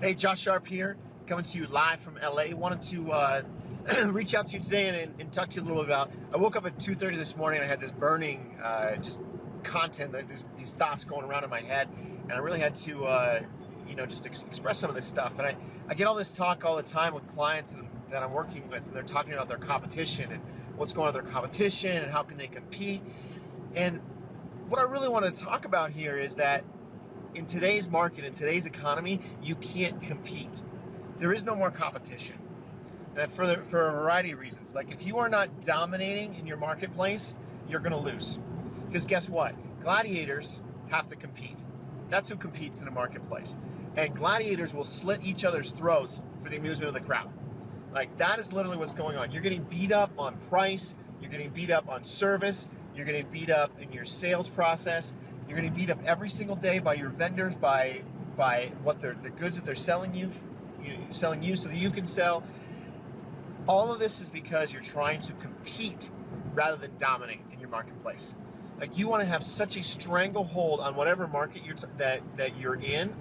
Hey, Josh Sharp here, coming to you live from LA. Wanted to reach out to you today and talk to you a little bit about. I woke up at 2:30 this morning and I had this burning just content, these thoughts going around in my head, and I really had to just express some of this stuff. And I get all this talk all the time with clients that I'm working with, and they're talking about their competition and what's going on with their competition and how can they compete. And what I really want to talk about here is that in today's market, in today's economy, you can't compete. There is no more competition. And for a variety of reasons. Like if you are not dominating in your marketplace, you're going to lose. Because guess what? Gladiators have to compete. That's who competes in a marketplace. And gladiators will slit each other's throats for the amusement of the crowd. Like that is literally what's going on. You're getting beat up on price. You're getting beat up on service. You're getting beat up in your sales process. You're getting beat up every single day by your vendors, by what the goods that they're selling you so that you can sell. All of this is because you're trying to compete rather than dominate in your marketplace. Like you want to have such a stranglehold on whatever market that you're in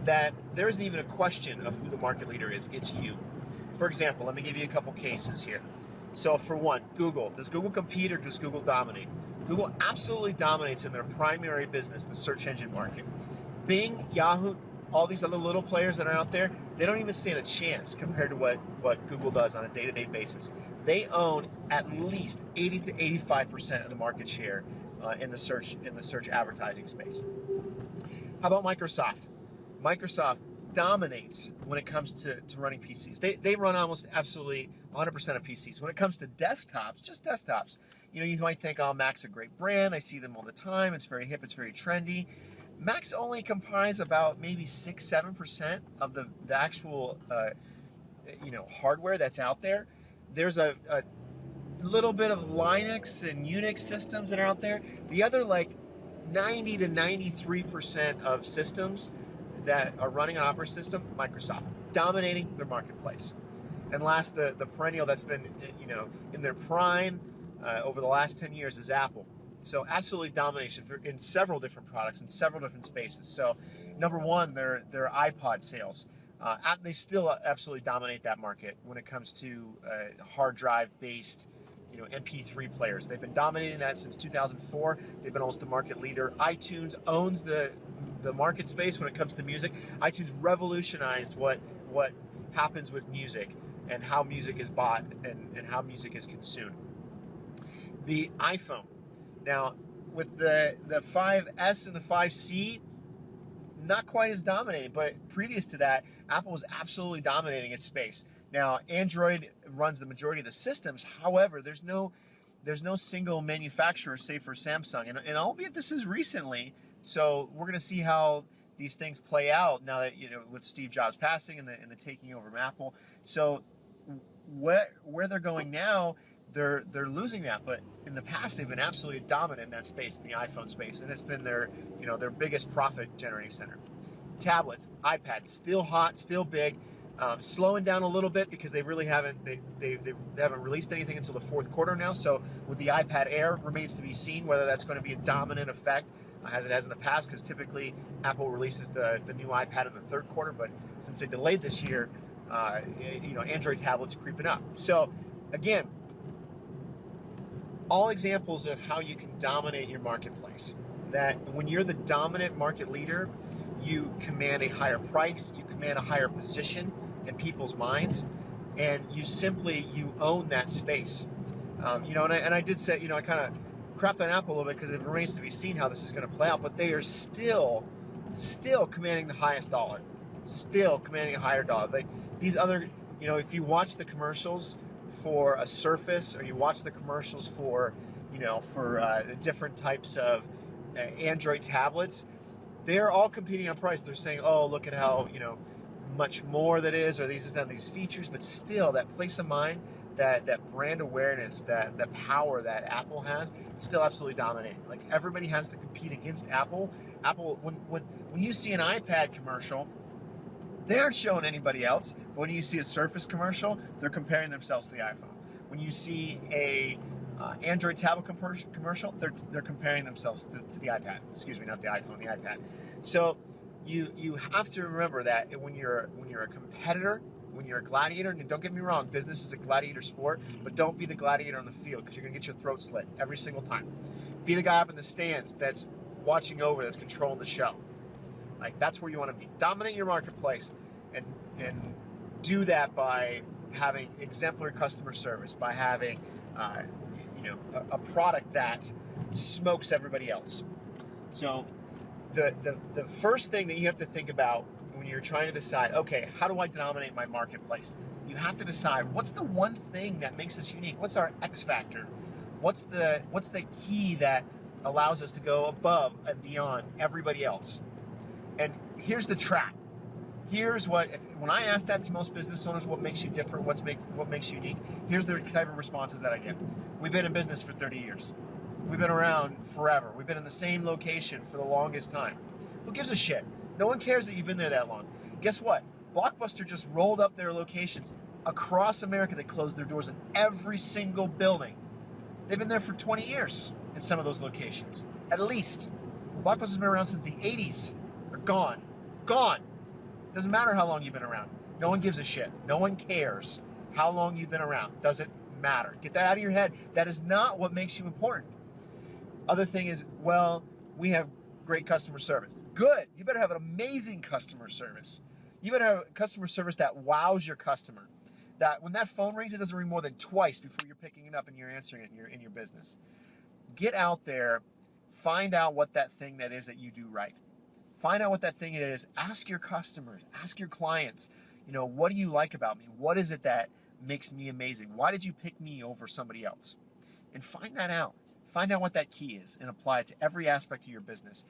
that there isn't even a question of who the market leader is. It's you. For example, let me give you a couple cases here. So for one, Google. Does Google compete or does Google dominate? Google absolutely dominates in their primary business, the search engine market. Bing, Yahoo, all these other little players that are out there, they don't even stand a chance compared to what Google does on a day-to-day basis. They own at least 80 to 85% of the market share in the search advertising space. How about Microsoft? Microsoft dominates when it comes to running PCs. They run almost absolutely 100% of PCs. When it comes to desktops, just desktops, you might think, oh, Mac's a great brand. I see them all the time. It's very hip. It's very trendy. Macs only comprise about maybe 6-7% of the actual hardware that's out there. There's a little bit of Linux and Unix systems that are out there. The other 90 to 93% of systems that are running an operating system, Microsoft, dominating their marketplace. And last, the perennial that's been in their prime over the last 10 years is Apple. So absolutely domination in several different products in several different spaces. So number one, their iPod sales. They still absolutely dominate that market when it comes to hard drive based MP3 players. They've been dominating that since 2004. They've been almost the market leader. iTunes owns the market space when it comes to music. iTunes revolutionized what happens with music and how music is bought and how music is consumed. The iPhone. Now, with the 5S and the 5C, not quite as dominating, but previous to that, Apple was absolutely dominating its space. Now, Android runs the majority of the systems. However, there's no single manufacturer, save for Samsung. And albeit this is recently, so we're going to see how these things play out now that with Steve Jobs passing and the taking over of Apple. So where they're going now, they're losing that, but in the past they've been absolutely dominant in that space, in the iPhone space, and it's been their biggest profit generating center. Tablets, iPad, still hot, still big, slowing down a little bit because they haven't released anything until the fourth quarter now. So with the iPad Air, remains to be seen whether that's going to be a dominant effect as it has in the past, because typically Apple releases the new iPad in the third quarter, but since they delayed this year, Android tablets creeping up. So again, all examples of how you can dominate your marketplace. That when you're the dominant market leader, you command a higher price, you command a higher position in people's minds, and you own that space. And I did say, I kind of crapped on Apple a little bit because it remains to be seen how this is going to play out, but they are still commanding the highest dollar, still commanding a higher dollar. These other, if you watch the commercials for a Surface, or you watch the commercials for different types of Android tablets, they're all competing on price. They're saying, oh, look at how much more that is, or these features, but still that place of mind, that brand awareness, that power that Apple has, still absolutely dominating. Like everybody has to compete against Apple. Apple, when you see an iPad commercial, they aren't showing anybody else, but when you see a Surface commercial, they're comparing themselves to the iPhone. When you see a Android tablet commercial, they're comparing themselves to the iPad. Excuse me, not the iPhone, the iPad. So You have to remember that when you're a competitor, when you're a gladiator, and don't get me wrong, business is a gladiator sport, but don't be the gladiator on the field, because you're gonna get your throat slit every single time. Be the guy up in the stands that's watching over, that's controlling the show. Like, that's where you want to be. Dominate your marketplace, and do that by having exemplary customer service, by having a product that smokes everybody else. So the first thing that you have to think about when you're trying to decide, okay, how do I dominate my marketplace? You have to decide, what's the one thing that makes us unique? What's our X factor? What's the key that allows us to go above and beyond everybody else? And here's the trap. Here's when I ask that to most business owners, what makes you different, what makes you unique, here's the type of responses that I get. We've been in business for 30 years. We've been around forever. We've been in the same location for the longest time. Who gives a shit? No one cares that you've been there that long. Guess what? Blockbuster just rolled up their locations across America. They closed their doors in every single building. They've been there for 20 years in some of those locations, at least. Blockbuster's been around since the 80s. They're gone. Gone. Doesn't matter how long you've been around. No one gives a shit. No one cares how long you've been around. Doesn't matter. Get that out of your head. That is not what makes you important. Other thing is, well, we have great customer service. Good. You better have an amazing customer service. You better have customer service that wows your customer. That when that phone rings, it doesn't ring more than twice before you're picking it up and you're answering it in your business. Get out there. Find out what that thing that is that you do right. Find out what that thing is. Ask your customers. Ask your clients. What do you like about me? What is it that makes me amazing? Why did you pick me over somebody else? And find that out. Find out what that key is and apply it to every aspect of your business.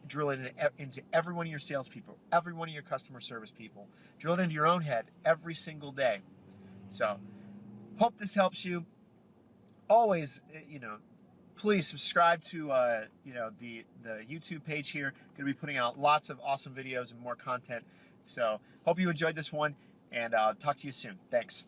Drill it into every one of your salespeople, every one of your customer service people. Drill it into your own head every single day. So, hope this helps you. Always, please subscribe to the YouTube page here. Going to be putting out lots of awesome videos and more content. So, hope you enjoyed this one, and I'll talk to you soon. Thanks.